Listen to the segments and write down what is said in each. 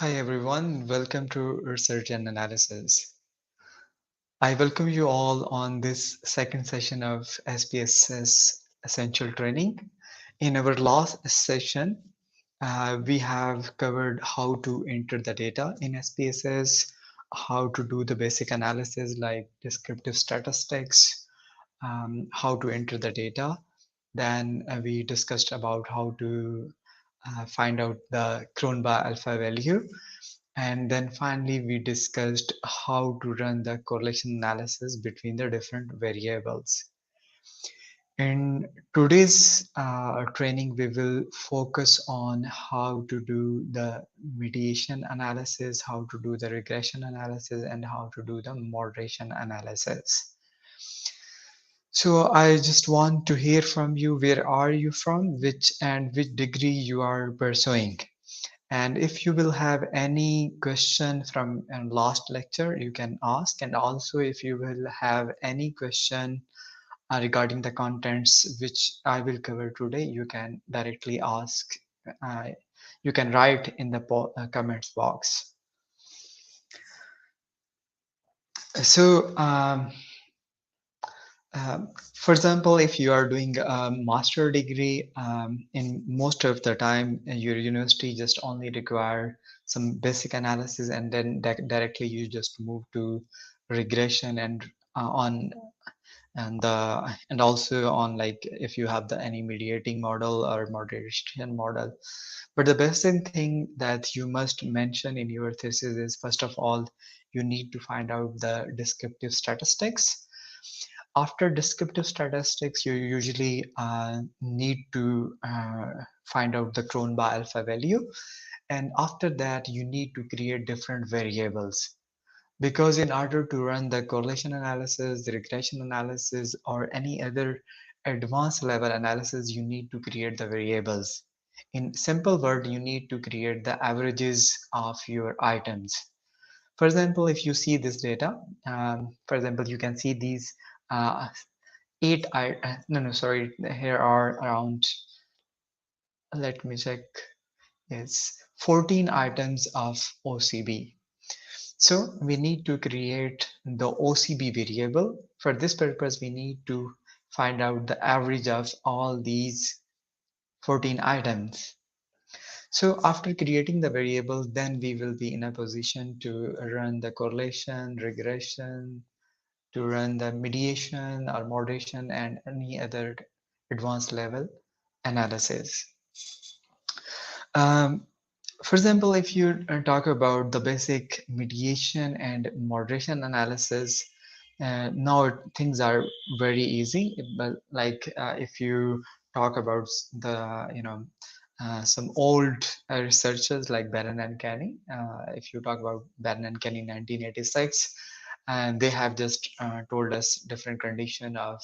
Hi everyone, welcome to Research and Analysis. I welcome you all on this second session of SPSS Essential Training. In our last session, we have covered how to enter the data in SPSS, how to do the basic analysis like descriptive statistics, how to enter the data. Then we discussed about how to find out the Cronbach alpha value. And then finally, we discussed how to run the correlation analysis between the different variables. In today's training, we will focus on how to do the mediation analysis, how to do the regression analysis, and how to do the moderation analysis. So I just want to hear from you. Where are you from? Which degree you are pursuing? And if you will have any question from last lecture, you can ask. And also if you will have any question regarding the contents which I will cover today, you can directly ask. You can write in the comments box. So for example, if you are doing a master degree, in most of the time, your university just only require some basic analysis, and then directly you just move to regression and and also on, like, if you have any mediating model or moderation model. But the basic thing that you must mention in your thesis is, first of all, you need to find out the descriptive statistics. After descriptive statistics, you usually need to find out the Cronbach alpha value. And after that, you need to create different variables. Because in order to run the correlation analysis, the regression analysis, or any other advanced level analysis, you need to create the variables. In simple word, you need to create the averages of your items. For example, if you see this data, for example, you can see these uh, here are around, let me check, yes, 14 items of OCB. So we need to create the OCB variable. For this purpose, we need to find out the average of all these 14 items. So after creating the variable, then we will be in a position to run the correlation, regression, to run the mediation or moderation, and any other advanced level analysis. For example, if you talk about the basic mediation and moderation analysis, now things are very easy. But like if you talk about the, some old researchers like Bannon and Kenny, if you talk about Bannon and Kenny 1986, and they have just told us different condition of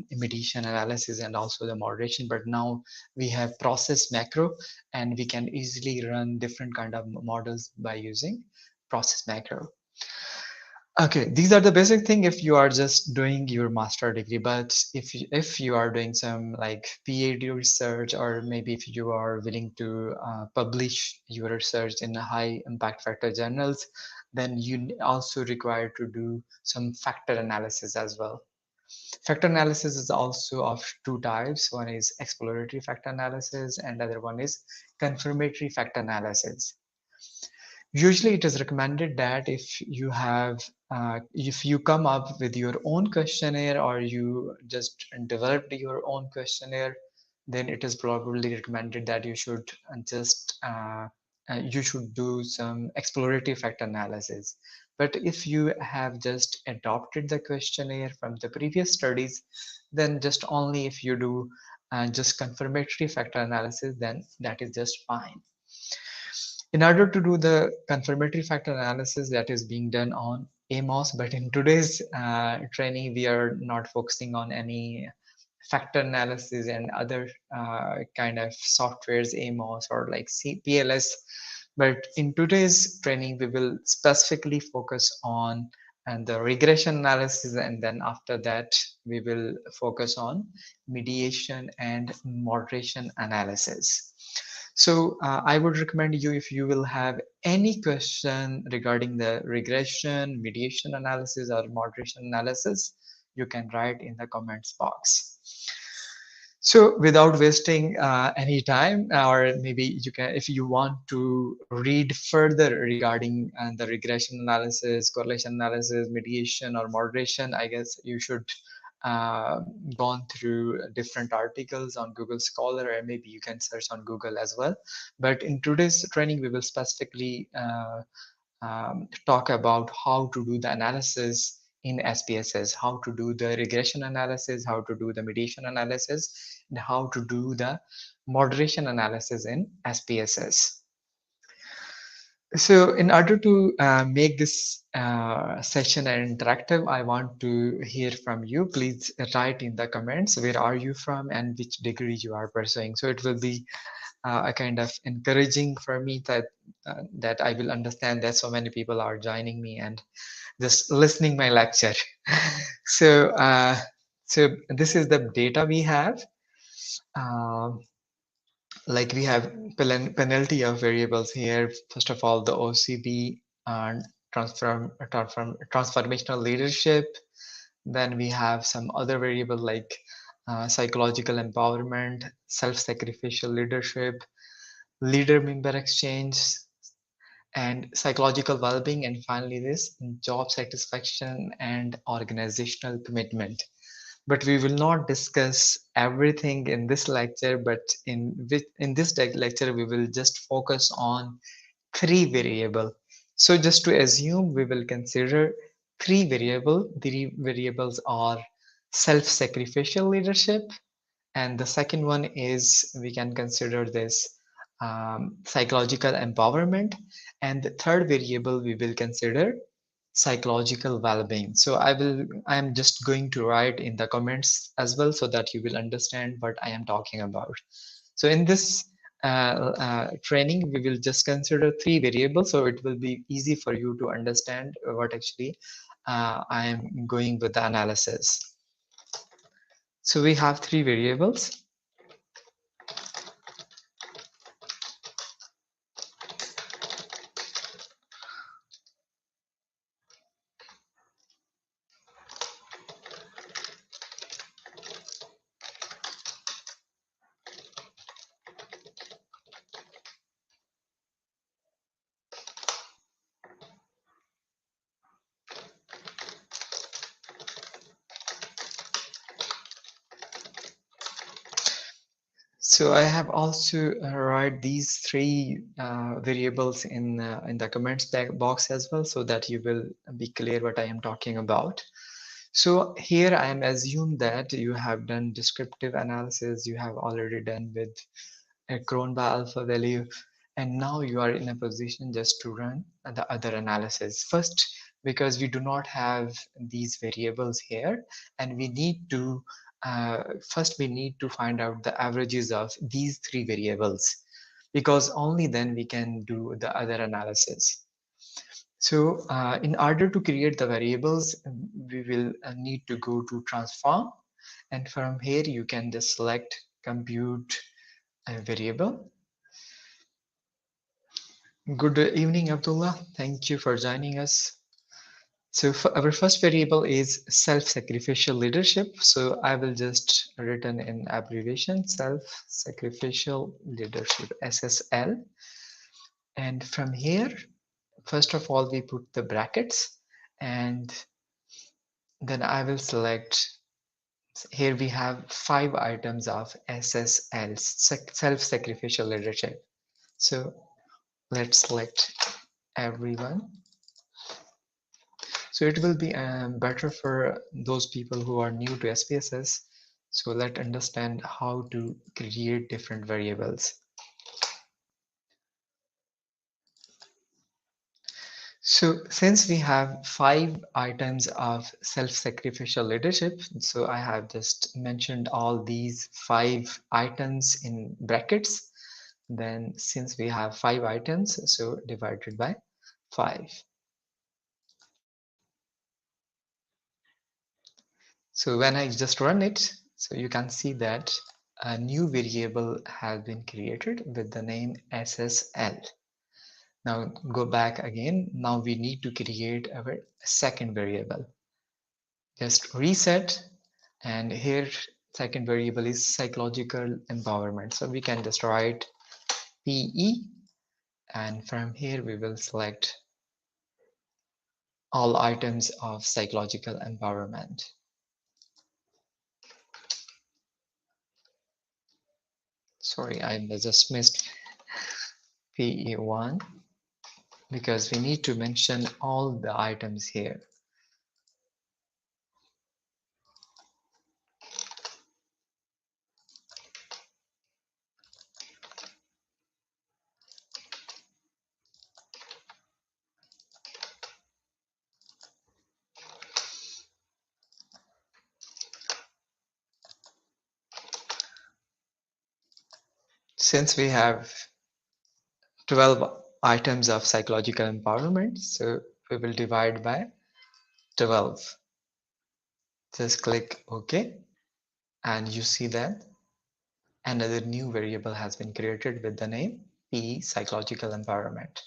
mediation analysis and also the moderation. But now we have process macro, and we can easily run different kind of models by using process macro. Okay, these are the basic thing if you are just doing your master degree. But if you are doing some like PhD research, or maybe if you are willing to publish your research in high impact factor journals, then you also require to do some factor analysis as well. Factor analysis is also of two types. One is exploratory factor analysis, and the other one is confirmatory factor analysis. Usually it is recommended that if you come up with your own questionnaire, or you just developed your own questionnaire, then it is probably recommended that you should do some exploratory factor analysis. But if you have just adopted the questionnaire from the previous studies, then just only if you do just confirmatory factor analysis, then that is just fine. In order to do the confirmatory factor analysis, that is being done on AMOS, but in today's training, we are not focusing on any factor analysis and other kind of softwares, AMOS or like PLS. But in today's training, we will specifically focus on the regression analysis, and then after that, we will focus on mediation and moderation analysis. So I would recommend you, if you will have any question regarding the regression, mediation analysis, or moderation analysis, you can write in the comments box. So without wasting any time, or maybe you can, if you want to read further regarding the regression analysis, correlation analysis, mediation, or moderation, I guess you should uh, gone through different articles on Google Scholar, or maybe you can search on Google as well. But in today's training, we will specifically talk about how to do the analysis in SPSS, how to do the regression analysis, how to do the mediation analysis, and how to do the moderation analysis in SPSS. So in order to make this session interactive, I want to hear from you. Please write in the comments, where are you from and which degree you are pursuing. So it will be a kind of encouraging for me that I will understand that so many people are joining me and just listening my lecture. So so this is the data we have. Um, like we have penalty of variables here. First of all, the OCB and transformational leadership. Then we have some other variable like psychological empowerment, self-sacrificial leadership, leader member exchange, and psychological well-being, and finally this job satisfaction and organizational commitment. But we will not discuss everything in this lecture, but in this lecture we will just focus on three variable. So just to assume, we will consider three variables are self-sacrificial leadership, and the second one is, we can consider this psychological empowerment, and the third variable we will consider psychological well-being. So I am just going to write in the comments as well, so that you will understand what I am talking about. So in this training, we will just consider three variables, so it will be easy for you to understand what actually I am going with the analysis. So we have three variables. So I have also write these three variables in the comments box as well, so that you will be clear what I am talking about. So here I am assume that you have done descriptive analysis, you have already done with a Cron by alpha value, and now you are in a position just to run the other analysis. First, because we do not have these variables here, and we need to first we need to find out the averages of these three variables, because only then we can do the other analysis. So in order to create the variables, we will need to go to transform, and from here you can just select compute a variable. Good evening, Abdullah. Thank you for joining us. So our first variable is self-sacrificial leadership. So I will just written in abbreviation, self-sacrificial leadership, SSL. And from here, first of all, we put the brackets, and then I will select, here we have 5 items of SSL, self-sacrificial leadership. So let's select everyone. So it will be better for those people who are new to SPSS. So let's understand how to create different variables. So since we have 5 items of self-sacrificial leadership, so I have just mentioned all these 5 items in brackets. Then since we have 5 items, so divided by 5. So when I just run it, so you can see that a new variable has been created with the name SSL. Now go back again. Now we need to create our second variable. Just reset, and here second variable is psychological empowerment. So we can just write PE, and from here we will select all items of psychological empowerment. Sorry, I just missed PE1 because we need to mention all the items here. Since we have 12 items of psychological empowerment, so we will divide by 12. Just click OK, and you see that another new variable has been created with the name P psychological empowerment.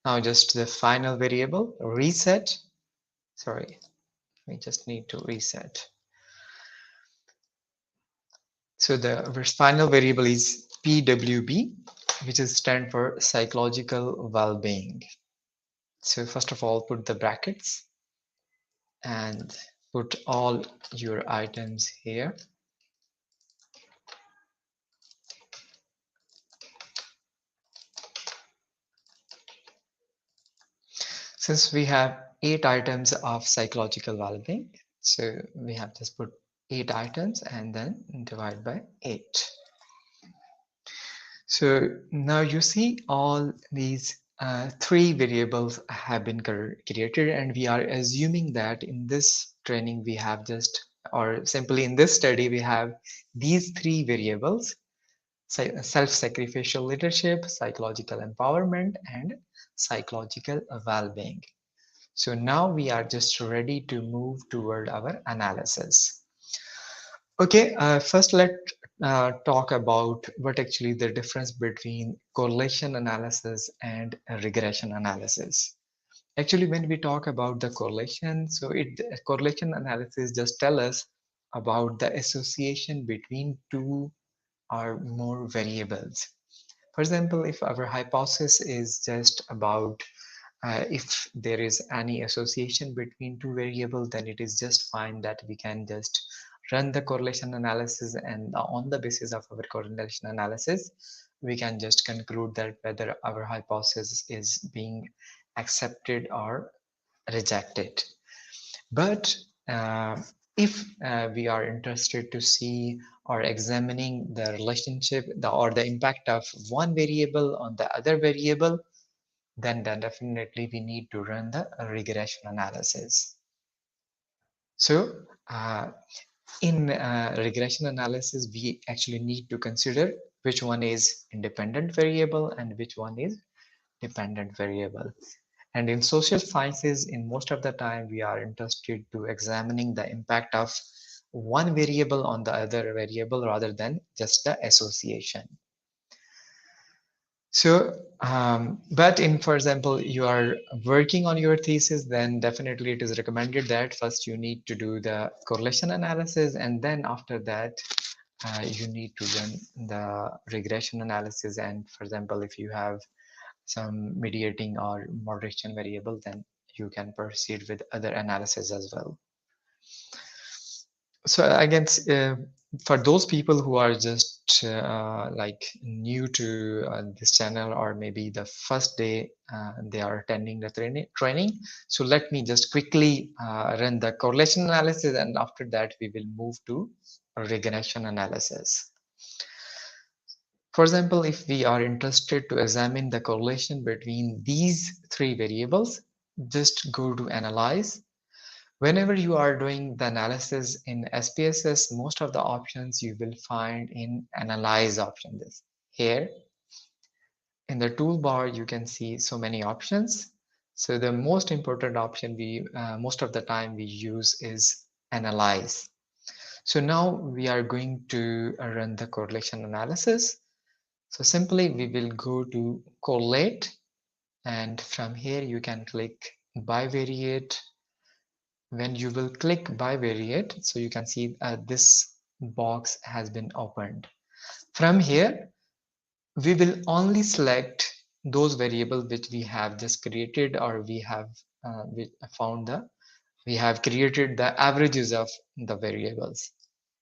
Now just the final variable reset. Sorry, we just need to reset. So the final variable is PWB, which is stand for psychological well-being. So first of all, put the brackets and put all your items here. Since we have 8 items of psychological well-being, so we have just put 8 items and then divide by 8. So now you see all these 3 variables have been created, and we are assuming that in this training we have just, or simply in this study, we have these 3 variables: self-sacrificial leadership, psychological empowerment, and psychological well-being. So now we are just ready to move toward our analysis. Okay, first let's talk about what actually the difference between correlation analysis and regression analysis. Actually, when we talk about the correlation, so correlation analysis just tell us about the association between 2 or more variables. For example, if our hypothesis is just about if there is any association between 2 variables, then it is just fine that we can just run the correlation analysis, and on the basis of our correlation analysis, we can just conclude that whether our hypothesis is being accepted or rejected. But if we are interested to see or examining the relationship or the impact of one variable on the other variable, then definitely we need to run the regression analysis. So in regression analysis, we actually need to consider which one is independent variable and which one is dependent variable. And in social sciences, in most of the time, we are interested to examining the impact of one variable on the other variable rather than just the association. So, but in, for example, you are working on your thesis, then definitely it is recommended that first you need to do the correlation analysis, and then after that, you need to run the regression analysis. And for example, if you have some mediating or moderation variable, then you can proceed with other analysis as well. So again, for those people who are just like new to this channel, or maybe the first day they are attending the training, so let me just quickly run the correlation analysis, and after that we will move to regression analysis. For example, if we are interested to examine the correlation between these 3 variables, just go to analyze. Whenever you are doing the analysis in SPSS, most of the options you will find in analyze option. This here in the toolbar, you can see so many options. So the most important option we most of the time we use is analyze. So now we are going to run the correlation analysis. So simply we will go to correlate, and from here you can click bivariate. When you will click bivariate, so you can see this box has been opened. From here, we will only select those variables which we have just created, or we have we have created the averages of the variables.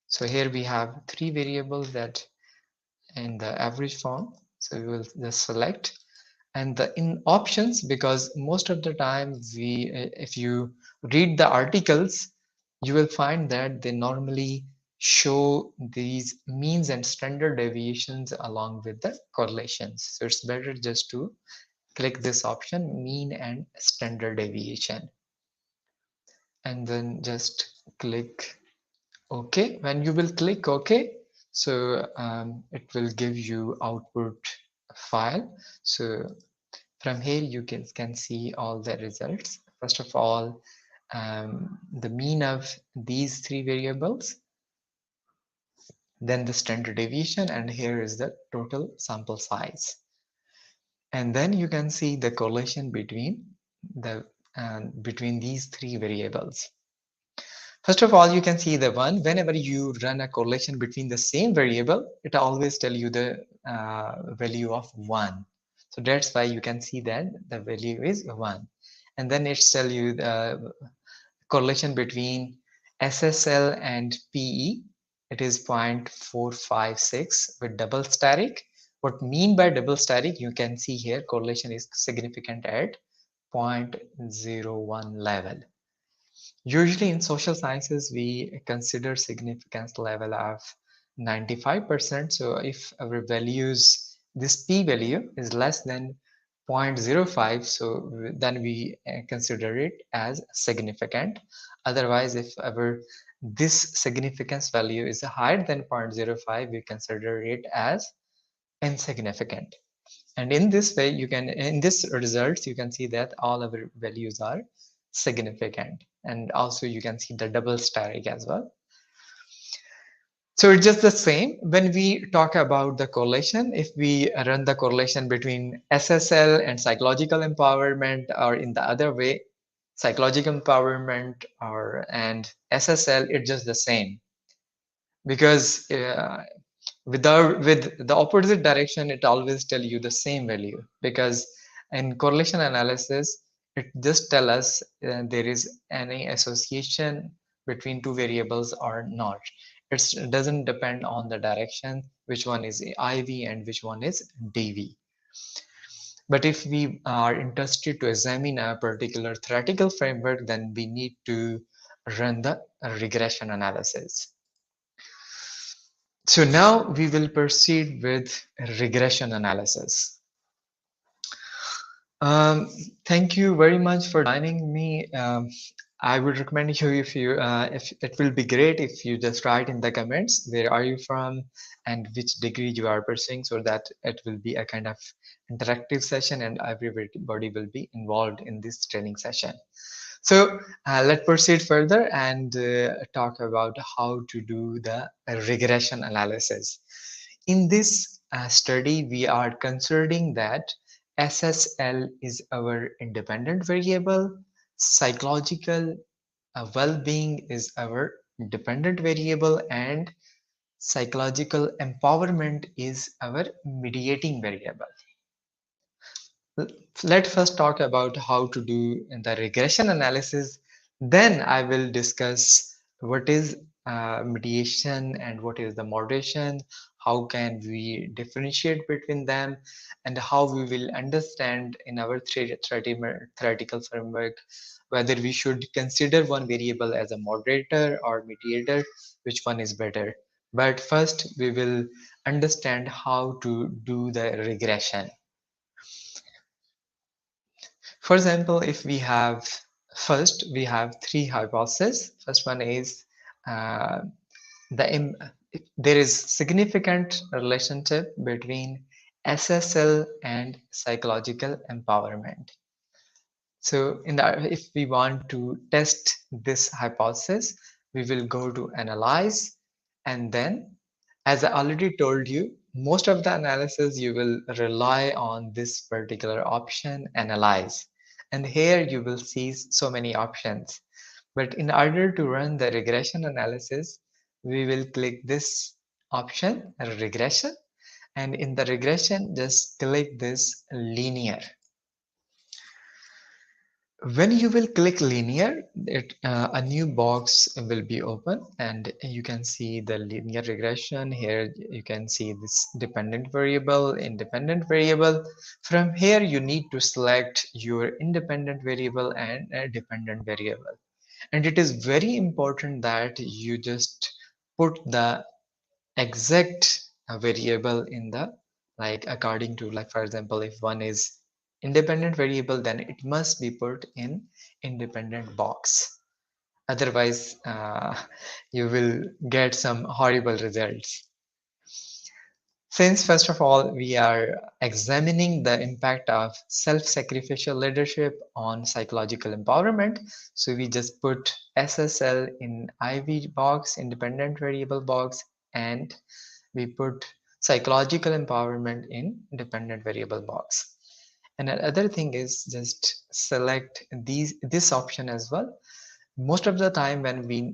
So here we have three variables that in the average form. So we will just select, and the in options, because most of the time if you read the articles, you will find that they normally show these means and standard deviations along with the correlations. So it's better just to click this option, mean and standard deviation, and then just click OK. When you will click OK, so it will give you output file. So from here you can see all the results. First of all, the mean of these three variables, then the standard deviation, and here is the total sample size. And then you can see the correlation between these three variables. First of all, you can see the one, whenever you run a correlation between the same variable, it always tell you the value of 1. So that's why you can see that the value is 1. And then it's tell you the correlation between SSL and PE. It is 0.456 with double static. What mean by double static, you can see here correlation is significant at 0.01 level. Usually in social sciences, we consider significance level of 95%. So if our values, this p-value is less than 0.05, so then we consider it as significant. Otherwise, if this significance value is higher than 0.05, we consider it as insignificant. And in this way, in this results, you can see that all of our values are significant. And also you can see the double static as well. So it's just the same when we talk about the correlation. If we run the correlation between SSL and psychological empowerment, or in the other way, psychological empowerment and SSL, it's just the same. Because with the opposite direction, it always tell you the same value, because in correlation analysis it just tell us there is any association between two variables or not. It doesn't depend on the direction, which one is IV and which one is DV. But if we are interested to examine a particular theoretical framework, then we need to run the regression analysis. So now we will proceed with regression analysis. Thank you very much for joining me. I would recommend you if it will be great if you just write in the comments where are you from and which degree you are pursuing, so that it will be a kind of interactive session and everybody will be involved in this training session. So let's proceed further and talk about how to do the regression analysis. In this study, we are considering that SSL is our independent variable, psychological well-being is our dependent variable, and psychological empowerment is our mediating variable. Let's first talk about how to do the regression analysis. Then I will discuss what is mediation and what is the moderation, how can we differentiate between them, and how we will understand in our theoretical framework whether we should consider one variable as a moderator or mediator, which one is better. But first we will understand how to do the regression. For example, if we have three hypotheses. First one is uh, there is significant relationship between SSL and psychological empowerment. So if we want to test this hypothesis, we will go to analyze, and then, as I already told you, most of the analysis you will rely on this particular option, analyze. And here you will see so many options. But in order to run the regression analysis, we will click this option, regression. And in the regression, just click this linear. When you will click linear, a new box will be open, and you can see the linear regression. Here you can see this dependent variable, independent variable. From here you need to select your independent variable and a dependent variable. And it is very important that you just put the exact variable in the, like, according to, like, for example, if one is independent variable, then it must be put in independent box. Otherwise you will get some horrible results. Since first of all we are examining the impact of self-sacrificial leadership on psychological empowerment, so we just put SSL in IV box, independent variable box, and we put psychological empowerment in dependent variable box. And another thing is just select this option as well. Most of the time when we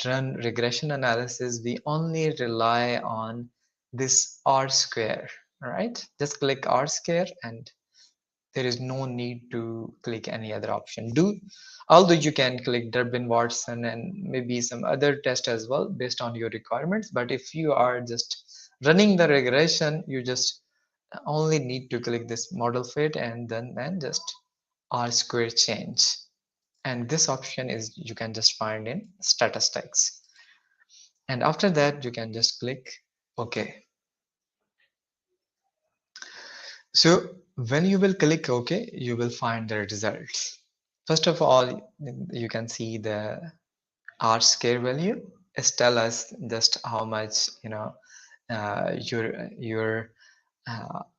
run regression analysis, we only rely on this R square, right? Just click R square and there is no need to click any other option. Although you can click Durbin Watson and maybe some other test as well based on your requirements, but if you are just running the regression, you just only need to click this model fit and then just R square change. And this option is you can just find in statistics. And after that, you can just click OK. So when you will click OK, you will find the results. First of all, you can see the R square value. It's tell us just how much your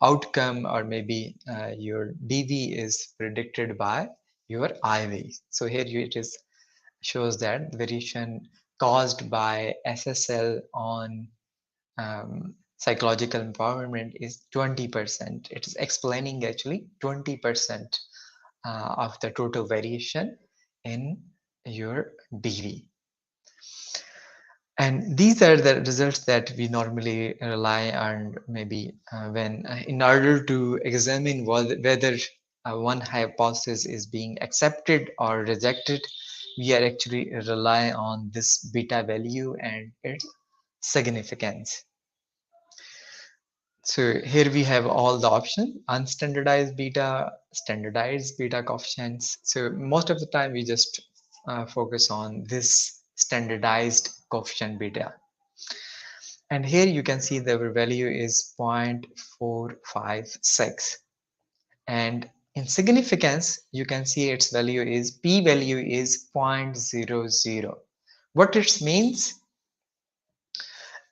outcome, or maybe your DV is predicted by your IV. So here it is shows that variation caused by SSL on psychological empowerment is 20%. It is explaining actually 20% of the total variation in your DV. And these are the results that we normally rely on, maybe when in order to examine whether one hypothesis is being accepted or rejected, we are actually rely on this beta value and its significance. So here we have all the options: unstandardized beta, standardized beta coefficients. So most of the time we just focus on this standardized coefficient beta. And here you can see the value is 0.456. And in significance, you can see its value is p-value is 0.00. What it means,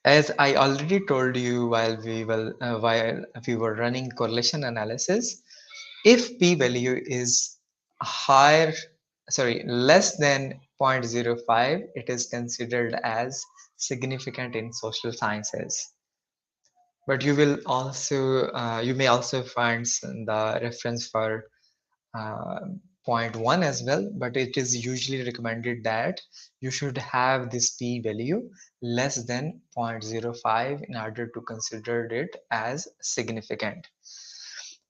as I already told you while we were running correlation analysis, if p-value is less than 0.05, it is considered as significant in social sciences. But you will also you may also find the reference for 0.1 as well, but it is usually recommended that you should have this p-value less than 0.05 in order to consider it as significant.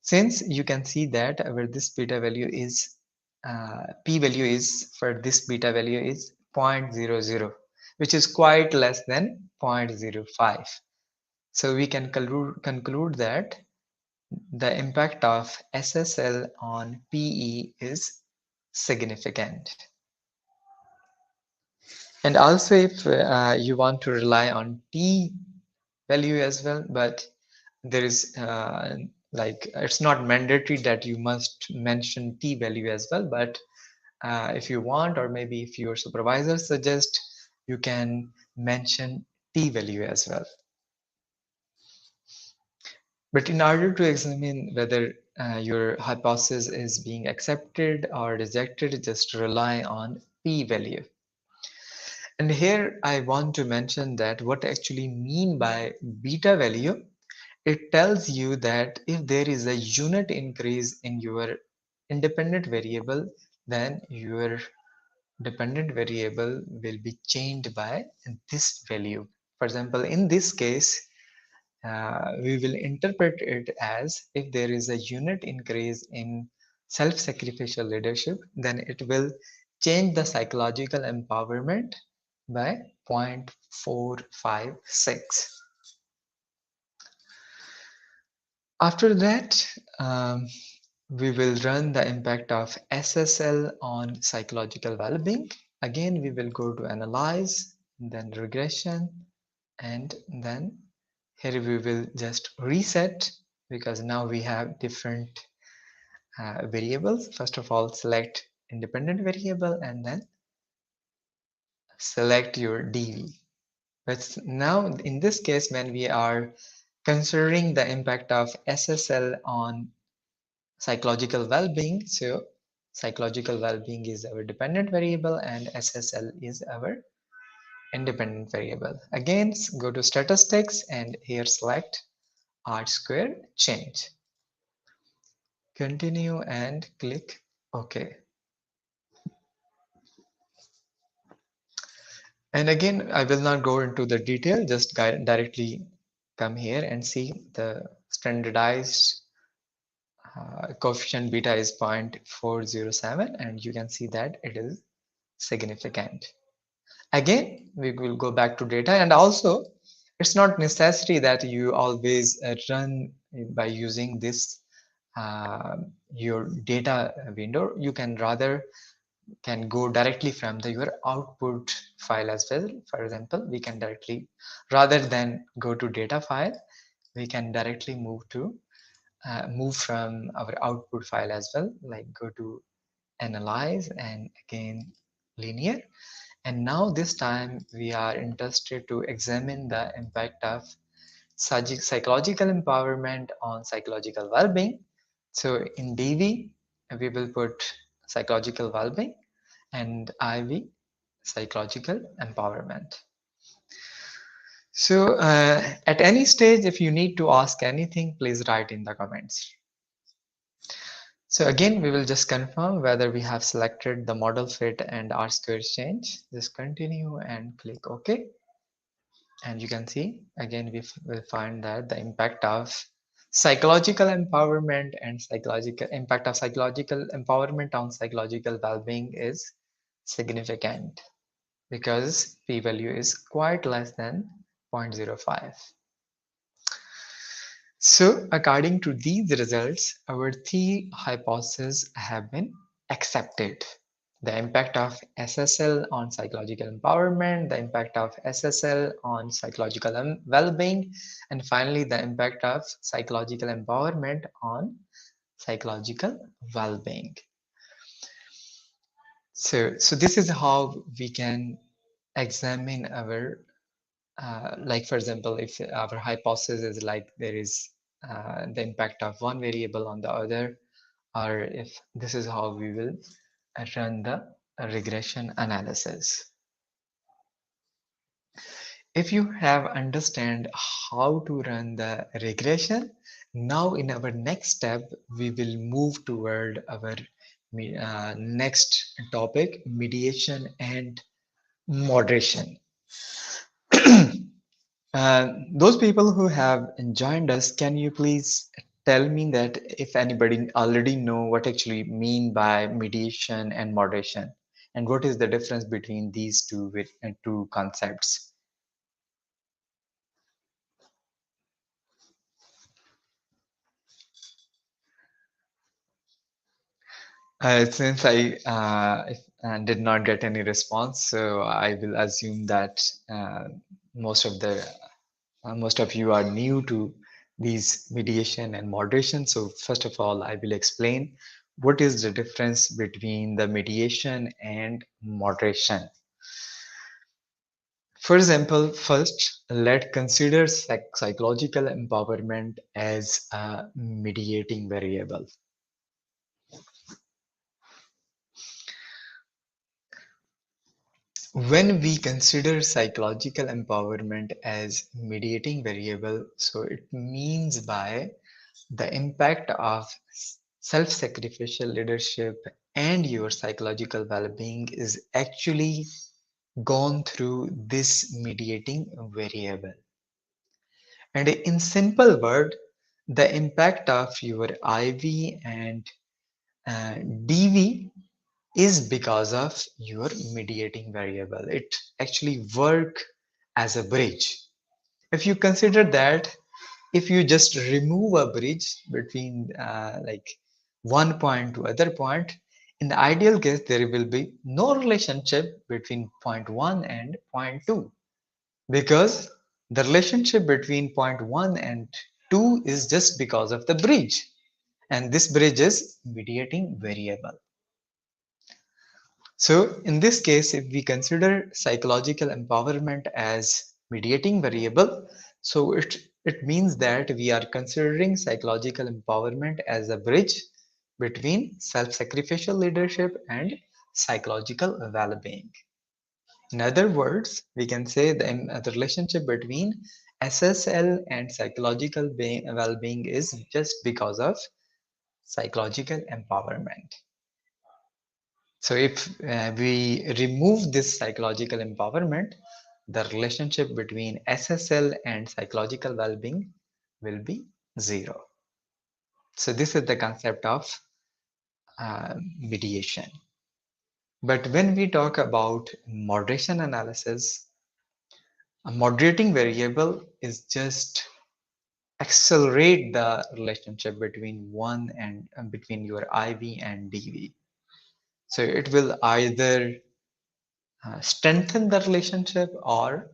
Since you can see that where this beta value is p-value is for this beta value is 0.00, which is quite less than 0.05. So we can conclude that the impact of SSL on PE is significant. And also if you want to rely on T value as well, but there is like it's not mandatory that you must mention T value as well, but if you want, or maybe if your supervisor suggests, you can mention T value as well. But in order to examine whether your hypothesis is being accepted or rejected, just rely on p-value. And here I want to mention that what I actually mean by beta value. It tells you that if there is a unit increase in your independent variable, then your dependent variable will be changed by this value. For example, in this case, we will interpret it as if there is a unit increase in self-sacrificial leadership, then it will change the psychological empowerment by 0.456. After that, we will run the impact of SSL on psychological well-being. Again, we will go to analyze, then regression, and then here we will just reset because now we have different variables. First of all, select independent variable and then select your DV. But now in this case, when we are considering the impact of SSL on psychological well-being, so psychological well-being is our dependent variable and SSL is our independent variable. Again, go to statistics and here select R square change. Continue and click OK. And again, I will not go into the detail, just directly come here and see the standardized coefficient beta is 0.407 and you can see that it is significant. Again, we will go back to data and also it's not necessary that you always run by using this your data window. You can rather can go directly from your output file as well. For example, we can directly, rather than go to data file, we can directly move from our output file as well, like go to analyze and again linear. And now this time we are interested to examine the impact of psychological empowerment on psychological well-being. So in DV, we will put psychological well-being and IV, psychological empowerment. So at any stage, if you need to ask anything, please write in the comments. So again, we will just confirm whether we have selected the model fit and R square change. Just continue and click OK. And you can see again, we will find that the impact of psychological empowerment and psychological impact of psychological empowerment on psychological well-being is significant because p-value is quite less than 0.05. So according to these results, our three hypotheses have been accepted. The impact of SSL on psychological empowerment, the impact of SSL on psychological well-being, and finally the impact of psychological empowerment on psychological well-being. So this is how we can examine our like for example, if our hypothesis is like there is the impact of one variable on the other, or if this is how we will run the regression analysis. If you have understand how to run the regression, now in our next step, we will move toward our next topic, mediation and moderation. Those people who have joined us, can you please tell me that if anybody already know what actually mean by mediation and moderation, and what is the difference between these two concepts? Since I did not get any response, so I will assume that most of the most of you are new to these mediation and moderation. So first of all, I will explain what is the difference between the mediation and moderation. For example, first, let's consider psychological empowerment as a mediating variable. When we consider psychological empowerment as mediating variable, so it means by the impact of self-sacrificial leadership and your psychological well-being is actually gone through this mediating variable. And in simple word, the impact of your IV and DV is because of your mediating variable. It actually work as a bridge. If you consider that, if you just remove a bridge between like one point to other point, in the ideal case, there will be no relationship between point 1 and point 2 because the relationship between point 1 and 2 is just because of the bridge, and this bridge is mediating variable. So in this case, if we consider psychological empowerment as mediating variable, so it means that we are considering psychological empowerment as a bridge between self-sacrificial leadership and psychological well-being. In other words, we can say the relationship between SSL and psychological well-being is just because of psychological empowerment. So if we remove this psychological empowerment, the relationship between SSL and psychological well-being will be zero. So this is the concept of mediation. But when we talk about moderation analysis, a moderating variable is just accelerate the relationship between one and between your IV and DV. So it will either strengthen the relationship or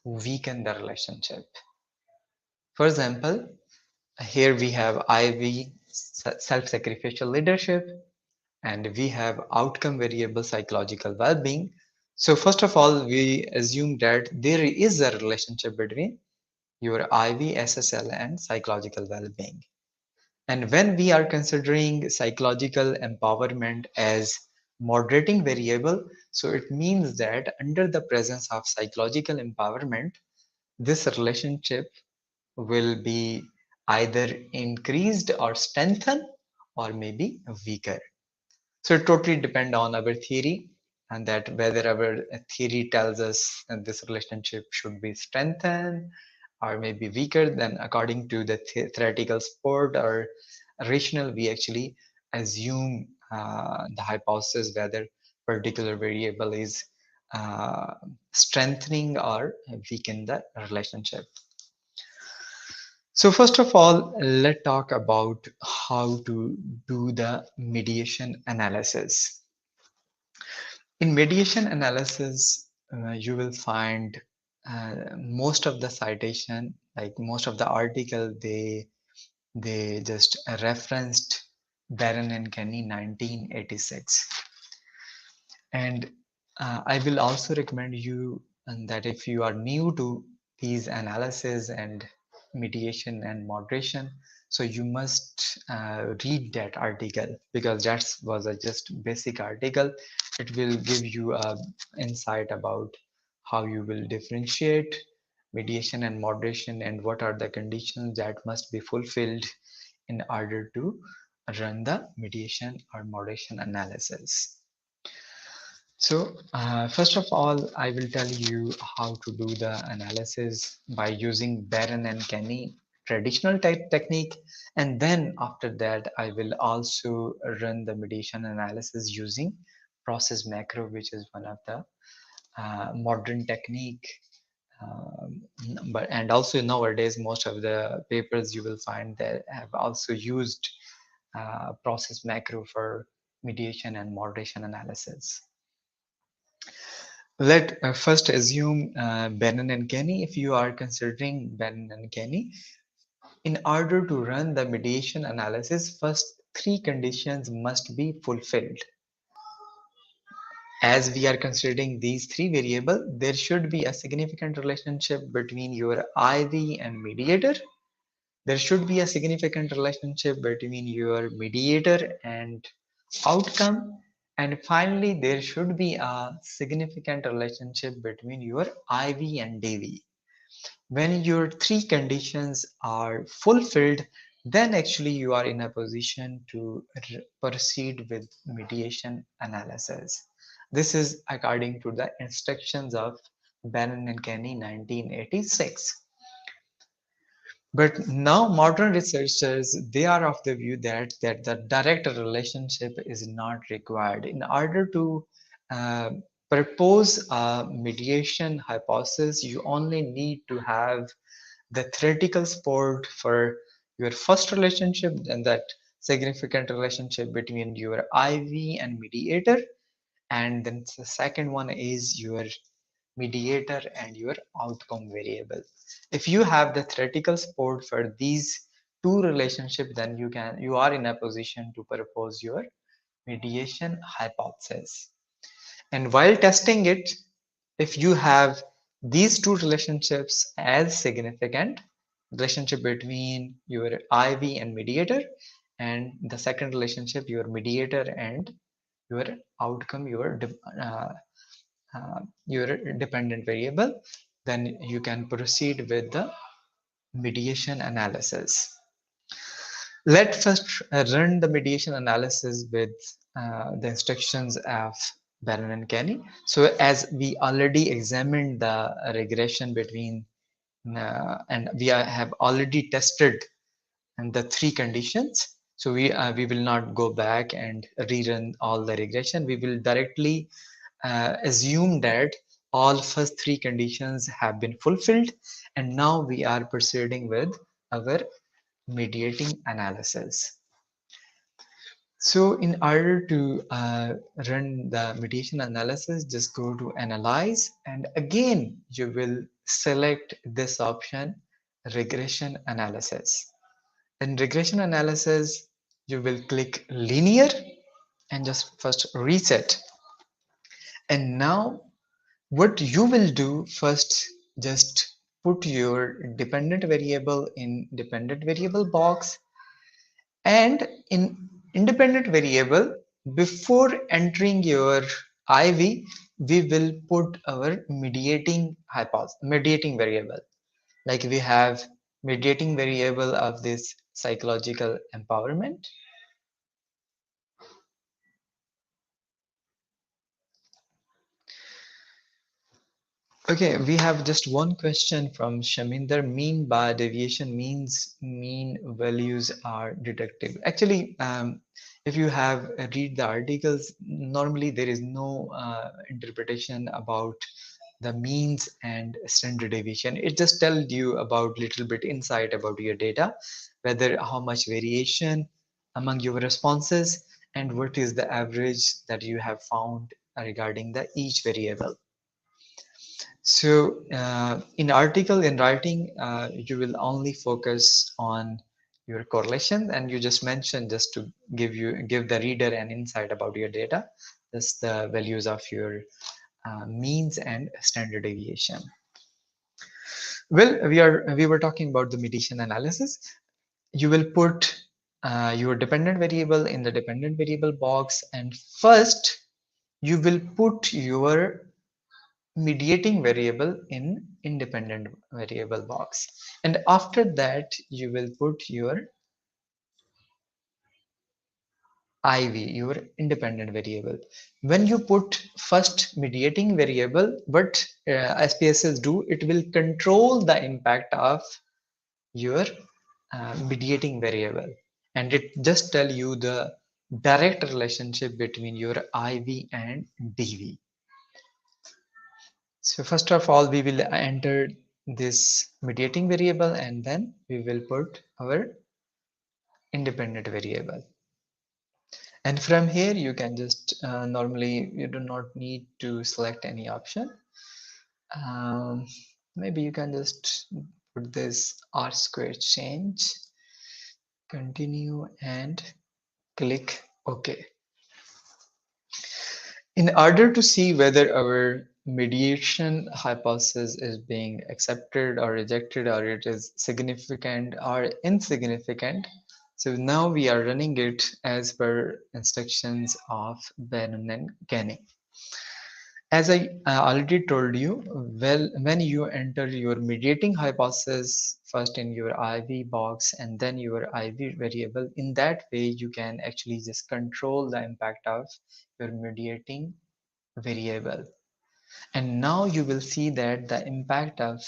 weaken the relationship. For example, here we have IV self-sacrificial leadership and we have outcome variable psychological well-being. So first of all, we assume that there is a relationship between your IV, SSL and psychological well-being. And when we are considering psychological empowerment as moderating variable, so it means that under the presence of psychological empowerment, this relationship will be either increased or strengthened or maybe weaker. So it totally depends on our theory and that whether our theory tells us that this relationship should be strengthened or maybe weaker, then according to the theoretical support or rational, we actually assume the hypothesis whether particular variable is strengthening or weaken the relationship. So first of all, let's talk about how to do the mediation analysis. In mediation analysis, you will find most of the citation, like most of the article, they just referenced Barron and Kenny 1986. And I will also recommend you that if you are new to these analysis and mediation and moderation, so you must read that article because that was a just basic article. It will give you a insight about how you will differentiate mediation and moderation and what are the conditions that must be fulfilled in order to run the mediation or moderation analysis. So first of all, I will tell you how to do the analysis by using Barron and Kenny traditional type technique. And then after that, I will also run the mediation analysis using process macro, which is one of the modern technique. And also nowadays, most of the papers you will find that have also used process macro for mediation and moderation analysis. Let first assume Bannon and Kenny. If you are considering Bannon and Kenny, in order to run the mediation analysis, first three conditions must be fulfilled. As we are considering these three variables, there should be a significant relationship between your IV and mediator. There should be a significant relationship between your mediator and outcome. And finally, there should be a significant relationship between your IV and DV. When your three conditions are fulfilled, then actually you are in a position to proceed with mediation analysis. This is according to the instructions of Bannon and Kenny 1986. But now modern researchers, they are of the view that the direct relationship is not required. In order to uh, propose a mediation hypothesis, you only need to have the theoretical support for your first relationship and that significant relationship between your IV and mediator. And then the second one is your mediator and your outcome variable. If you have the theoretical support for these two relationships, then you are in a position to propose your mediation hypothesis. And while testing it, if you have these two relationships as significant, relationship between your IV and mediator, and the second relationship, your mediator and your outcome, your dependent variable, then you can proceed with the mediation analysis. Let's first run the mediation analysis with the instructions of Bannon and Kenny. So as we already examined the regression between and have already tested and the three conditions. So we will not go back and rerun all the regression. We will directly assume that all first three conditions have been fulfilled, and now we are proceeding with our mediating analysis. So in order to run the mediation analysis, just go to analyze, and again you will select this option, regression analysis. In regression analysis, you will click linear and just first reset. And now what you will do first, just put your dependent variable in dependent variable box, and in independent variable, before entering your IV, we will put our mediating variable. Like we have mediating variable of this psychological empowerment. Okay, we have just one question from Shaminder. Mean bar deviation means mean values are deductible. Actually, if you have read the articles, normally there is no interpretation about the means and standard deviation. It just tells you about little bit insight about your data, whether how much variation among your responses and what is the average that you have found regarding the each variable. So in article, in writing, you will only focus on your correlation, and you just mention just to give the reader an insight about your data, just the values of your means and standard deviation. Well, we were talking about the mediation analysis. You will put your dependent variable in the dependent variable box, and first you will put your mediating variable in independent variable box, and after that you will put your IV, your independent variable. When you put first mediating variable, what SPSS do, it will control the impact of your mediating variable, and it just tell you the direct relationship between your IV and DV. So first of all, we will enter this mediating variable, and then we will put our independent variable. And from here, you can just normally you do not need to select any option. Maybe you can just put this R square change, continue, and click OK. In order to see whether our mediation hypothesis is being accepted or rejected, or it is significant or insignificant, So now we are running it as per instructions of Bannon and Kenny. As I already told you, well, when you enter your mediating hypothesis first in your IV box and then your IV variable, in that way you can actually just control the impact of your mediating variable. And now you will see that the impact of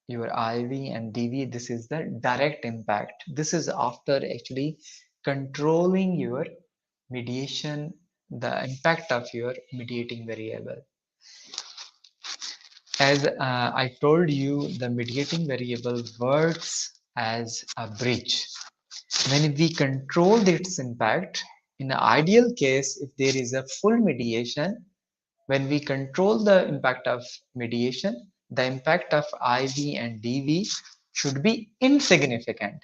your IV and DV, this is the direct impact. This is after actually controlling your mediation, the impact of your mediating variable. As I told you, the mediating variable works as a bridge. When we control its impact, in the ideal case, if there is a full mediation, when we control the impact of mediation, the impact of IV and DV should be insignificant.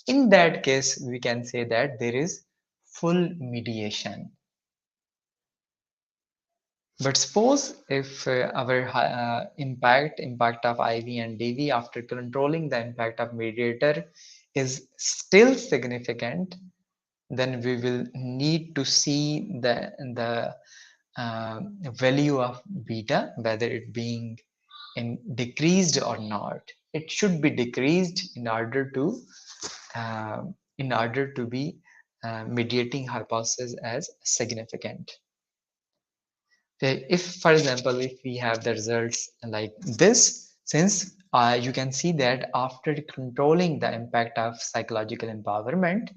In that case, we can say that there is full mediation. But suppose if our impact of IV and DV after controlling the impact of mediator is still significant, then we will need to see the value of beta, whether it being decreased or not. It should be decreased in order to be mediating hypothesis as significant. If, for example, if we have the results like this, since you can see that after controlling the impact of psychological empowerment,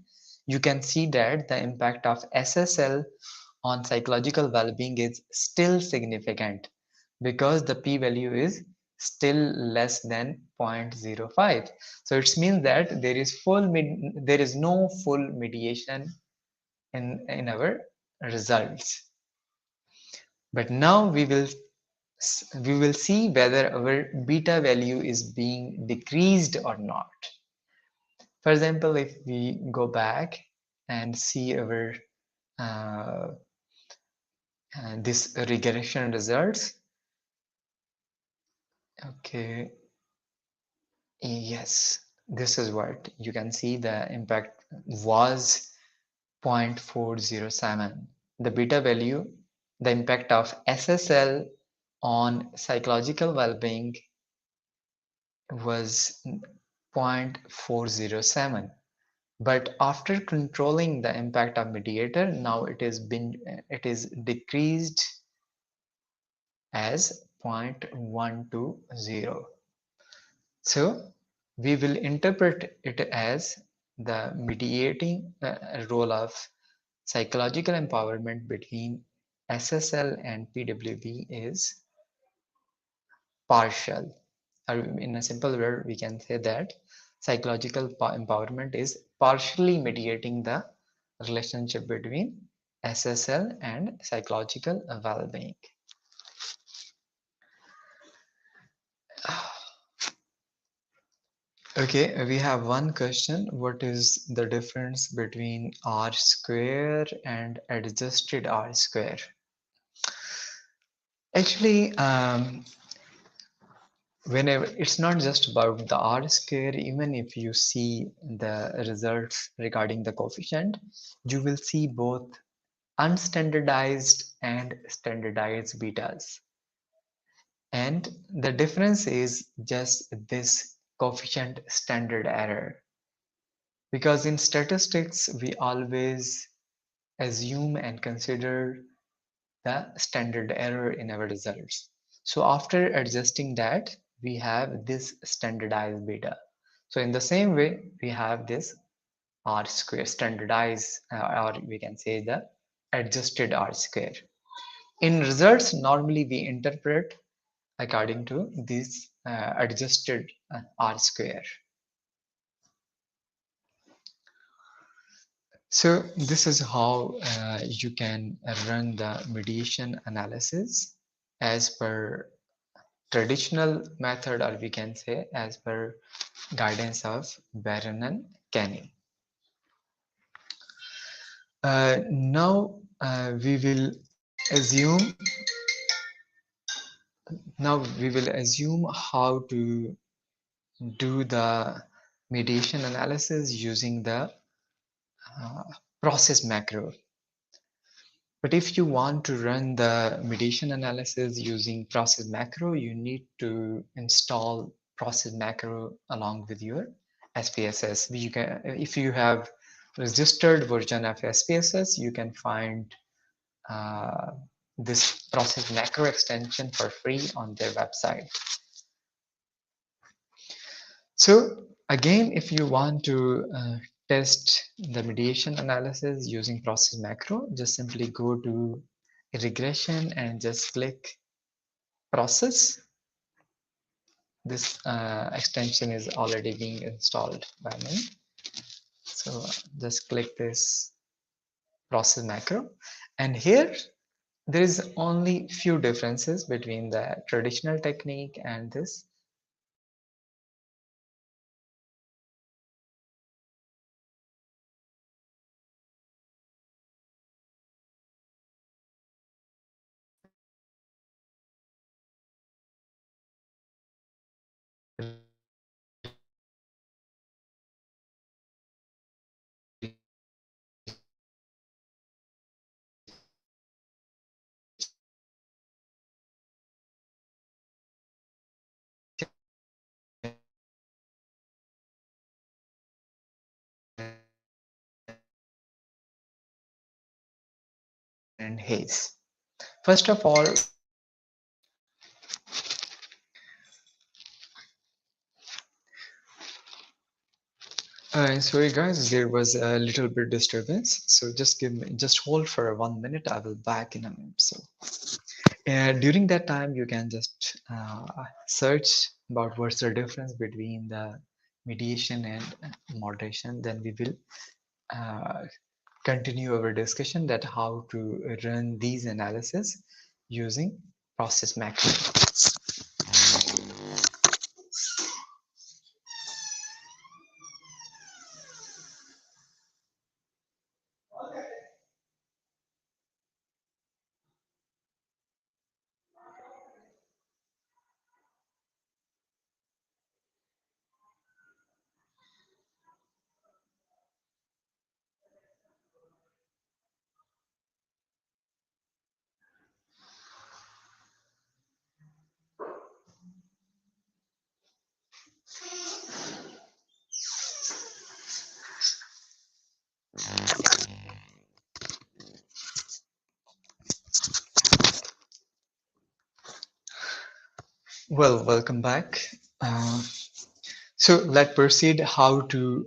you can see that the impact of SSL on psychological well-being is still significant because the p-value is still less than 0.05. So it means that there is no full mediation in our results. But now we will see whether our beta value is being decreased or not. For example, if we go back and see our this regression results. Okay, yes, this is what you can see. The impact was 0.407. The beta value, the impact of SSL on psychological well-being was 0.407. But after controlling the impact of mediator, now it is decreased as 0.120. So we will interpret it as the mediating role of psychological empowerment between SSL and PWB is partial. Or in a simple word, we can say that psychological empowerment is partially mediating the relationship between SSL and psychological well-being. Okay, we have one question. What is the difference between R square and adjusted R square? Actually, whenever it's not just about the R square, even if you see the results regarding the coefficient, you will see both unstandardized and standardized betas. And the difference is just this coefficient standard error. Because in statistics, we always assume and consider the standard error in our results. So after adjusting that, we have this standardized beta. So in the same way, we have this R square standardized, or we can say the adjusted R square. In results, normally we interpret according to this adjusted R square. So this is how you can run the mediation analysis as per traditional method, or we can say as per guidance of Barron and Kenny. Now we will assume how to do the mediation analysis using the uh, process macro. But if you want to run the mediation analysis using process macro, you need to install process macro along with your SPSS. You can, if you have registered version of SPSS, you can find uh, this process macro extension for free on their website. So again, if you want to test the mediation analysis using process macro, just simply go to regression and just click process. This extension is already being installed by me. So just click this process macro. And here there is only few differences between the traditional technique and this. And Hayes. First of all, sorry guys, there was a little bit disturbance. So just hold for 1 minute. I will back in a minute. So during that time, you can just search about what's the difference between the mediation and moderation. Then we will uh, continue our discussion that how to run these analysis using process macro. Well, welcome back. So let's proceed how to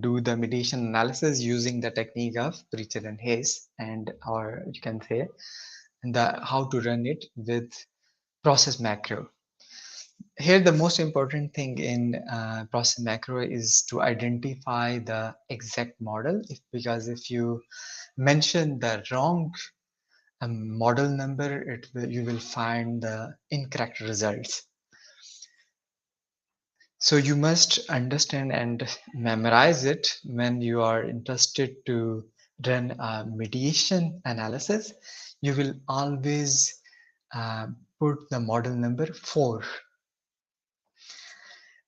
do the mediation analysis using the technique of Preacher and Hayes, and or you can say the how to run it with process macro. Here, the most important thing in process macro is to identify the exact model, because if you mention the wrong model number, you will find the incorrect results. So you must understand and memorize it when you are interested to run a mediation analysis. You will always put the model number 4.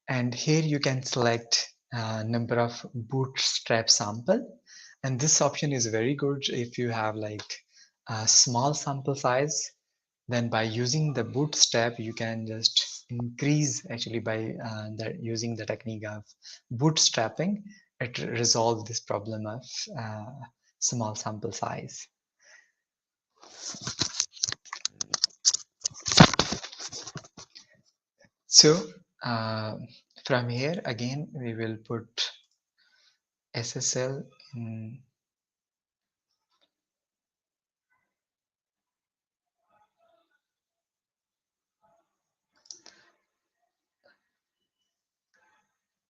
And here you can select number of bootstrap sample. And this option is very good if you have like a small sample size. Then by using the bootstrap, you can just increase actually by using the technique of bootstrapping. It resolves this problem of small sample size. So from here again, we will put SSL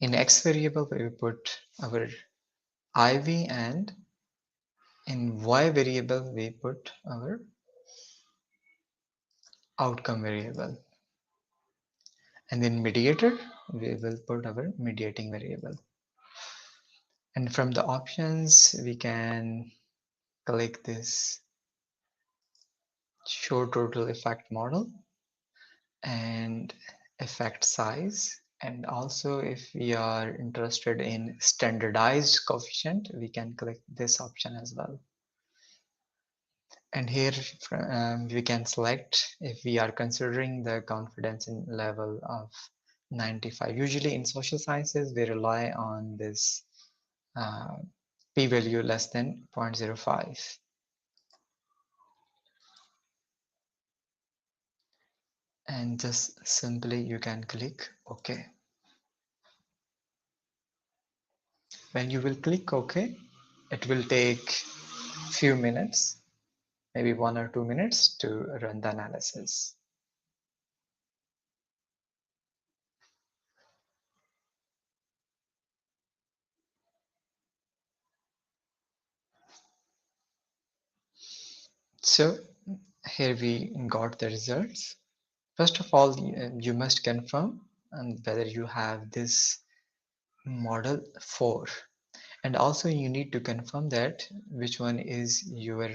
in X variable. We will put our IV, and in Y variable we put our outcome variable. And in mediator, we will put our mediating variable. And from the options, we can click this show total effect model and effect size. And also, if we are interested in standardized coefficient, we can click this option as well. And here we can select if we are considering the confidence in level of 95. Usually in social sciences, we rely on this uh, p-value less than 0.05. And just simply you can click OK. When you will click OK, it will take few minutes, maybe 1 or 2 minutes to run the analysis. So here we got the results. First of all, you must confirm whether you have this model 4. And also you need to confirm that which one is your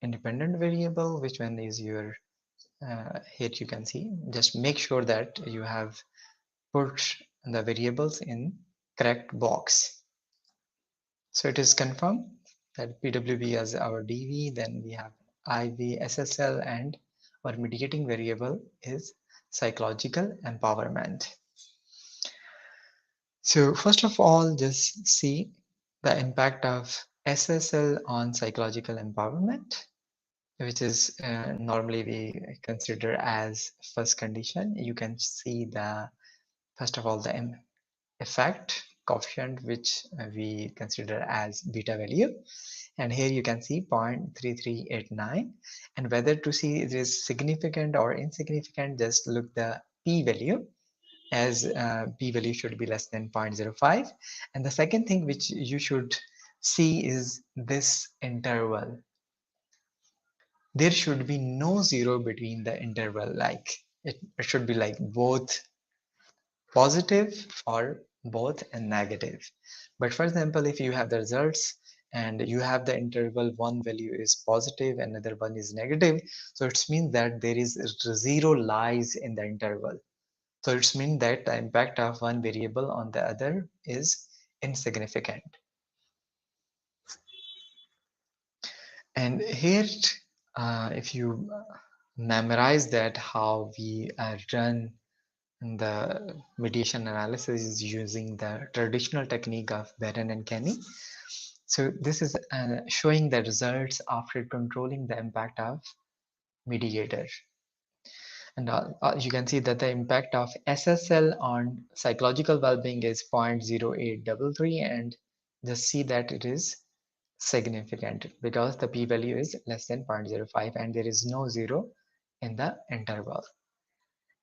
independent variable, which one is your, here you can see, just make sure that you have put the variables in correct box. So it is confirmed that PWB as our DV, then we have IV, SSL, and our mediating variable is psychological empowerment. So first of all, just see the impact of SSL on psychological empowerment, which is normally we consider as first condition. You can see the, first of all, the effect coefficient, which we consider as beta value. And here you can see 0.3389. And whether to see it is significant or insignificant, just look the p-value, as p-value should be less than 0.05. And the second thing which you should see is this interval. There should be no zero between the interval, like it should be like both positive or both and negative. But for example, if you have the results and you have the interval, one value is positive, another one is negative, so it means that there is zero lies in the interval. So it means that the impact of one variable on the other is insignificant. And here, if you memorize that how we run the mediation analysis is using the traditional technique of Barron and Kenny. So this is showing the results after controlling the impact of mediator. And you can see that the impact of SSL on psychological well-being is 0.0833, and just see that it is significant because the p-value is less than 0.05 and there is no zero in the interval.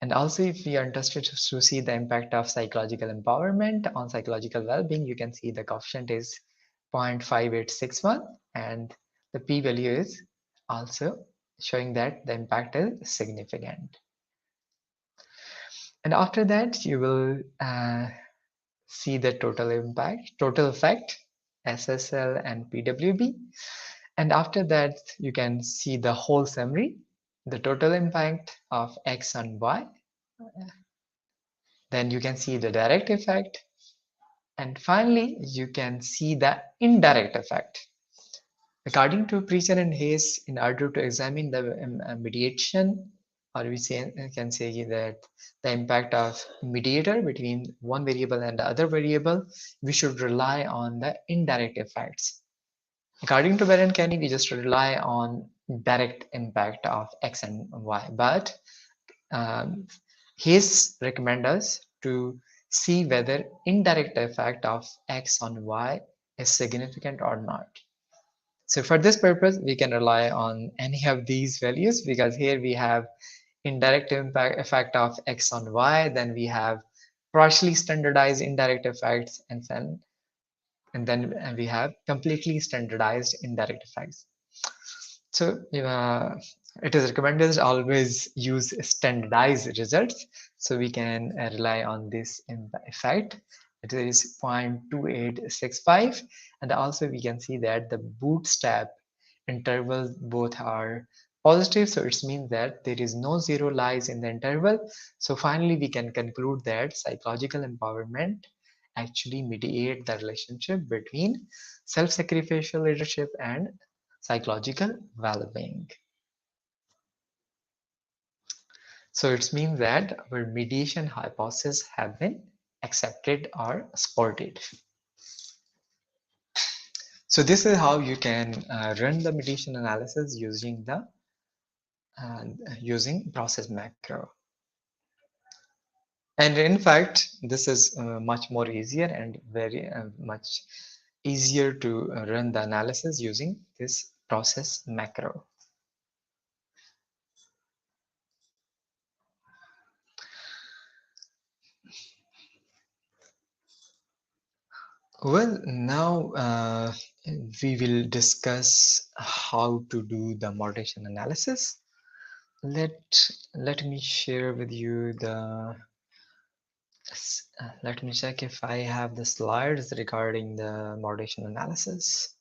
And also, if we are interested to see the impact of psychological empowerment on psychological well-being, you can see the coefficient is 0.5861 and the p-value is also showing that the impact is significant. And after that, you will see the total impact, total effect, SSL and PWB. And after that, you can see the whole summary, the total impact of X on Y. Then you can see the direct effect. And finally, you can see the indirect effect. According to Preacher and Hayes, in order to examine the mediation, or can say that the impact of mediator between one variable and the other variable, we should rely on the indirect effects. According to Baron Kenny, we just rely on direct impact of X and Y, but Hayes recommend us to see whether indirect effect of X on Y is significant or not. So for this purpose, we can rely on any of these values because here we have indirect impact effect of X on Y, then we have partially standardized indirect effects, and then we have completely standardized indirect effects. So it is recommended to always use standardized results, so we can rely on this effect. It is 0.2865, and also we can see that the bootstrap intervals both are Positive, so it means that there is no zero lies in the interval. So finally we can conclude that psychological empowerment actually mediate the relationship between self-sacrificial leadership and psychological well-being. So it means that our mediation hypothesis have been accepted or supported. So this is how you can run the mediation analysis using the using process macro. And in fact, this is much more easier and very much easier to run the analysis using this process macro. Well, now we will discuss how to do the moderation analysis. Let let me share with you the let me check if I have the slides regarding the moderation analysis.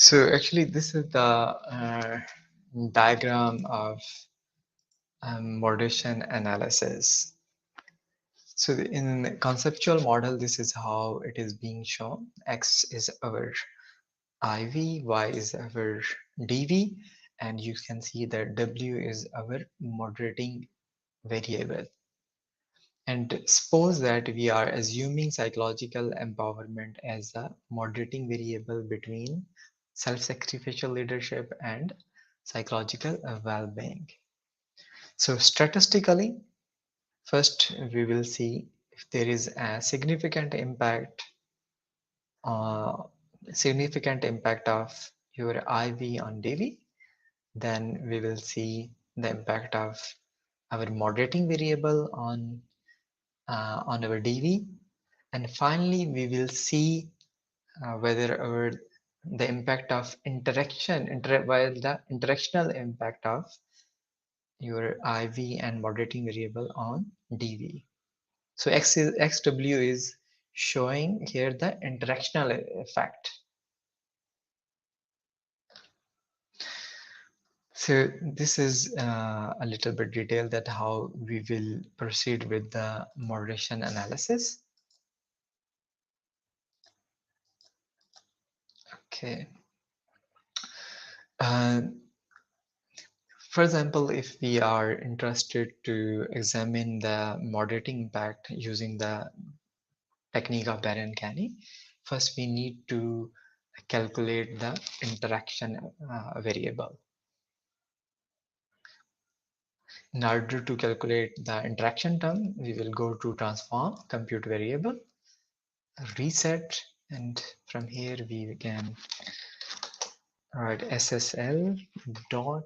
So actually, this is the diagram of moderation analysis. So in conceptual model, this is how it is being shown. X is our IV, Y is our DV, and you can see that W is our moderating variable. And suppose that we are assuming psychological empowerment as a moderating variable between self-sacrificial leadership and psychological well-being. So statistically, first we will see if there is a uh, significant impact of your IV on DV, then we will see the impact of our moderating variable on our DV, and finally we will see whether the impact of while the interactional impact of your IV and moderating variable on DV. So XW is showing here the interactional effect. So this is a little bit detailed that how we will proceed with the moderation analysis. Okay. Uh, For example, if we are interested to examine the moderating impact using the technique of Baron Canny, first we need to calculate the interaction variable. In order to calculate the interaction term, we will go to transform, compute variable, reset, and from here we can write SSL dot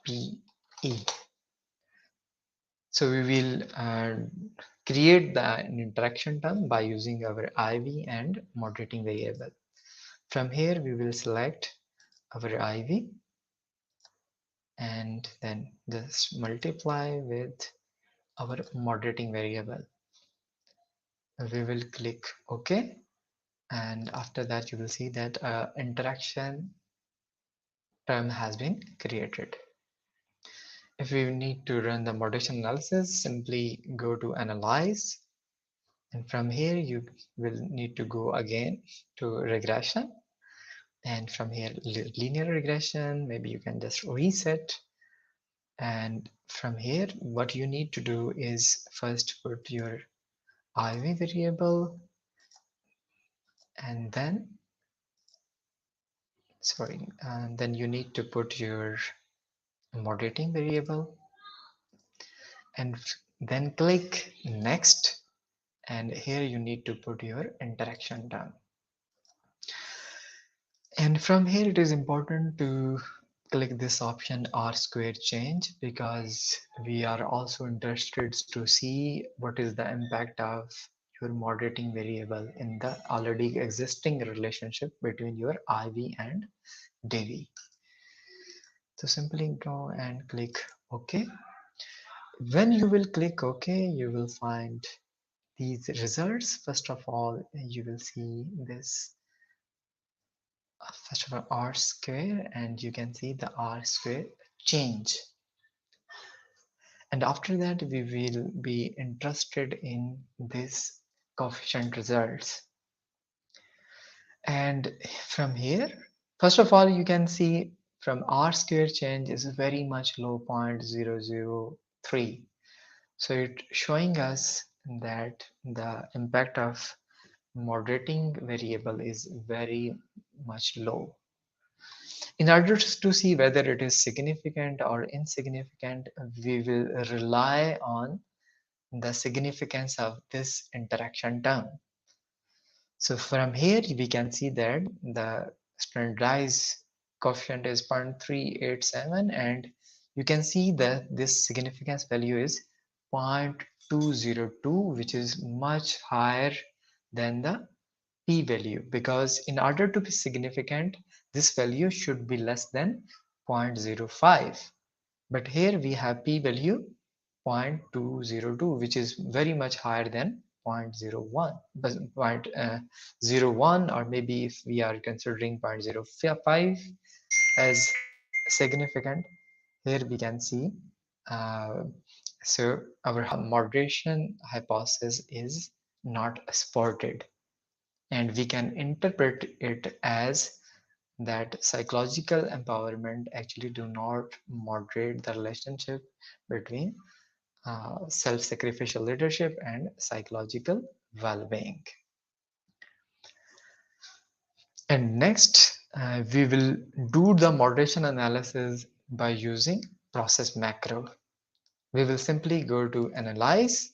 PE. So we will create the interaction term by using our IV and moderating variable. From here, we will select our IV and then just multiply with our moderating variable. We will click OK. And after that, you will see that interaction term has been created. If we need to run the moderation analysis, simply go to Analyze. And from here, you will need to go again to regression. And from here, linear regression, maybe you can just reset. And from here, what you need to do is first put your IV variable and then, and then you need to put your moderating variable and then click next. and here you need to put your interaction term. And from here it is important to click this option R squared change, because we are also interested to see what is the impact of your moderating variable in the already existing relationship between your IV and DV. So simply go and click OK. When you will click OK, you will find these results. First of all, you will see this first of all R square, and you can see the R square change. And after that, we will be interested in this coefficient results. And from here, first of all, you can see from R square change is very much low, 0.003. So it's showing us that the impact of moderating variable is very much low. In order to see whether it is significant or insignificant, we will rely on the significance of this interaction term. So from here, we can see that the standardized coefficient is 0.387, and you can see that this significance value is 0.202, which is much higher than the p-value, because in order to be significant, this value should be less than 0.05. But here we have p-value 0.202, which is very much higher than 0.01, but 0.01, or maybe if we are considering 0.05 as significant, here we can see uh, so our moderation hypothesis is not supported, and we can interpret it as that psychological empowerment actually do not moderate the relationship between self-sacrificial leadership and psychological well-being. And next, we will do the moderation analysis by using process macro. We will simply go to analyze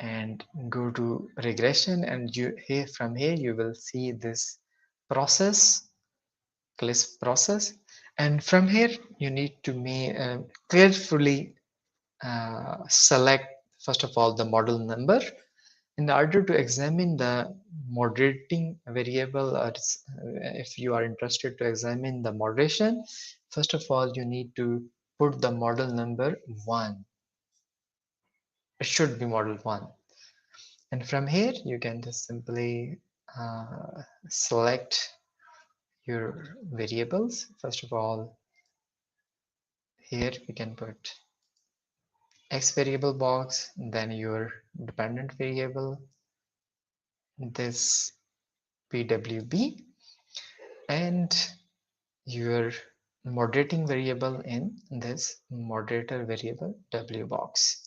and go to regression, and from here you will see this process, CLISP process, and from here you need to carefully select first of all the model number in order to examine the moderating variable, or if you are interested to examine the moderation. First of all, you need to put the model number 1. It should be model 1, and from here you can just simply select your variables. First of all, here we can put X variable box, then your dependent variable, this PWB, and your moderating variable in this moderator variable W box.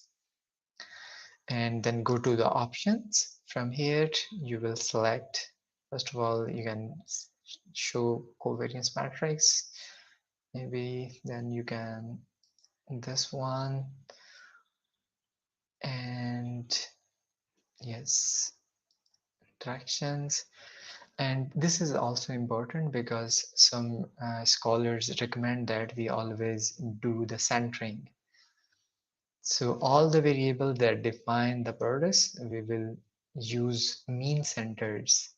And then go to the options. From here, you will select, first of all, you can show covariance matrix. Maybe then you can this one, and yes, interactions. And this is also important because some scholars recommend that we always do the centering. So all the variables that define the purpose, we will use mean centers.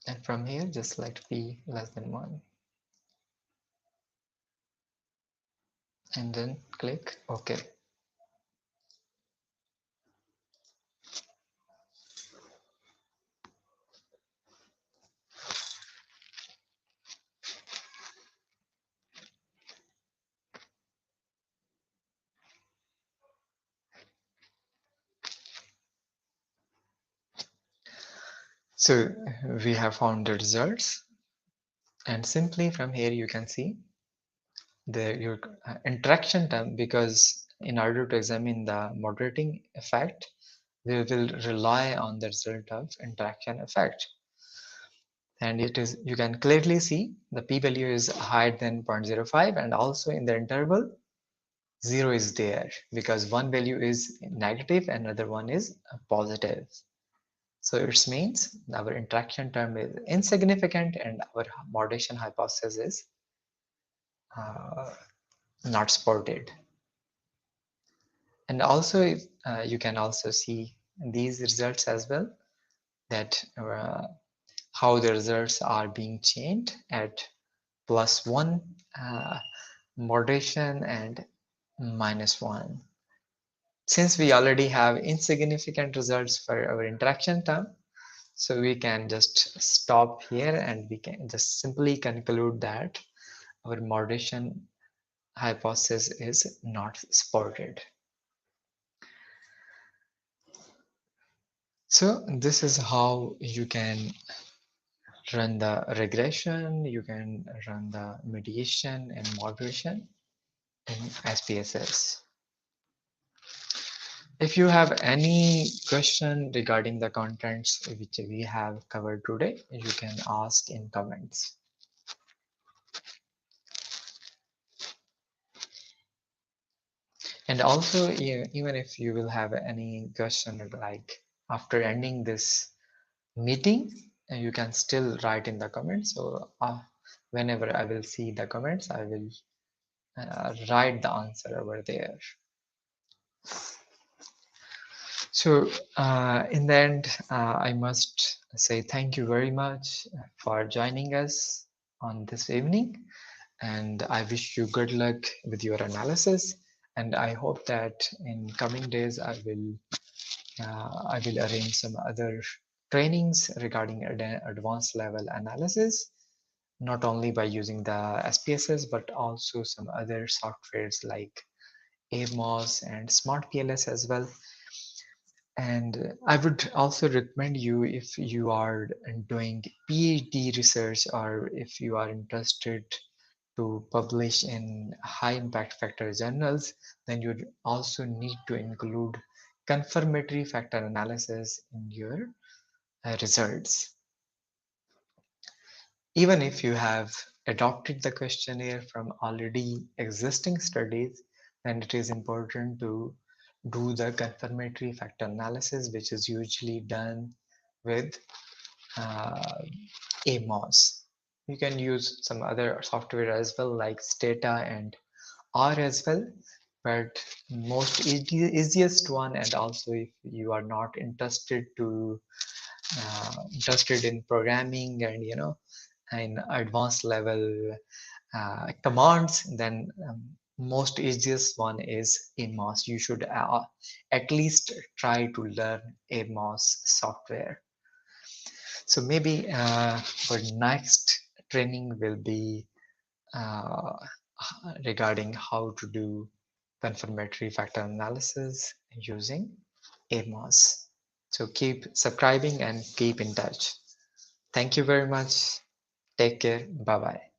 And from here, just select p less than 1. And then click OK. So we have found the results, and simply from here you can see your interaction term, because in order to examine the moderating effect, we will rely on the result of interaction effect. And it is, you can clearly see the p-value is higher than 0.05, and also in the interval 0 is there because one value is negative and another one is positive. So it means our interaction term is insignificant and our moderation hypothesis is uh, not supported. And also you can also see these results as well, that how the results are being changed at +1 moderation and -1. Since we already have insignificant results for our interaction term, so we can just stop here and we can just simply conclude that our moderation hypothesis is not supported. So this is how you can run the regression, you can run the mediation and moderation in SPSS. If you have any question regarding the contents which we have covered today, you can ask in comments. And also, even if you will have any question like after ending this meeting, you can still write in the comments. So whenever I will see the comments, I will write the answer over there. So in the end, I must say thank you very much for joining us on this evening. And I wish you good luck with your analysis. And I hope that in coming days, I will arrange some other trainings regarding advanced level analysis, not only by using the SPSS, but also some other softwares like AMOS and Smart PLS as well. And I would also recommend you, if you are doing PhD research or if you are interested to publish in high impact factor journals, then you also need to include confirmatory factor analysis in your results. Even if you have adopted the questionnaire from already existing studies, then it is important to do the confirmatory factor analysis, which is usually done with AMOS. You can use some other software as well, like Stata and R as well, but most easiest one, and also if you are not interested in programming and in advanced level commands, then most easiest one is AMOS. You should at least try to learn AMOS software. So maybe for next training will be uh, regarding how to do confirmatory factor analysis using AMOS. So keep subscribing and keep in touch. Thank you very much. Take care. Bye bye.